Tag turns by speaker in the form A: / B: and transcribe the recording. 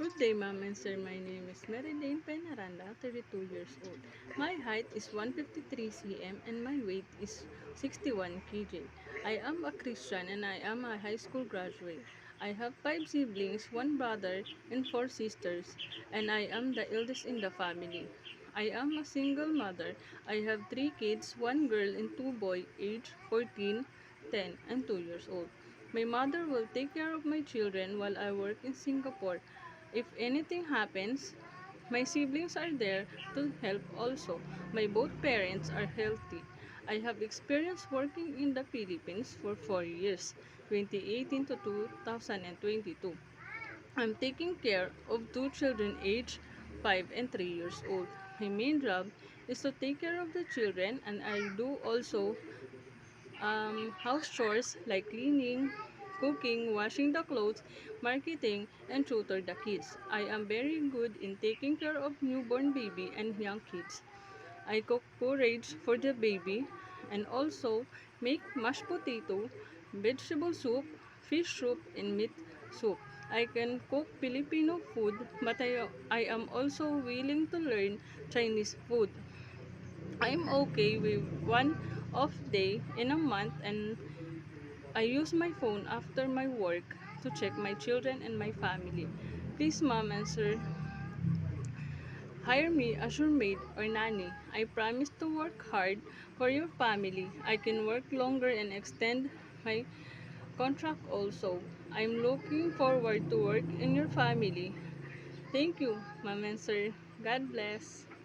A: Good day, ma'am and sir. My name is Meridane Penaranda, 32 years old. My height is 153 cm and my weight is 61 kg. I am a Christian and I am a high school graduate. I have 5 siblings, one brother and 4 sisters, and I am the eldest in the family. I am a single mother. I have 3 kids, one girl and 2 boys, aged 14, 10, and 2 years old. My mother will take care of my children while I work in Singapore. If anything happens, my siblings are there to help also. My both parents are healthy. I have experience working in the Philippines for 4 years, 2018 to 2022. I'm taking care of 2 children aged 5 and 3 years old. My main job is to take care of the children, and I do also house chores like cleaning, cooking, washing the clothes, marketing, and tutor the kids. I am very good in taking care of newborn baby and young kids. I cook porridge for the baby and also make mashed potato, vegetable soup, fish soup, and meat soup. I can cook Filipino food, but I am also willing to learn Chinese food. I'm okay with one off day in a month, and I use my phone after my work to check my children and my family. Please, mom and sir, hire me as your maid or nanny. I promise to work hard for your family. I can work longer and extend my contract also. I'm looking forward to work in your family. Thank you, mom and sir. God bless.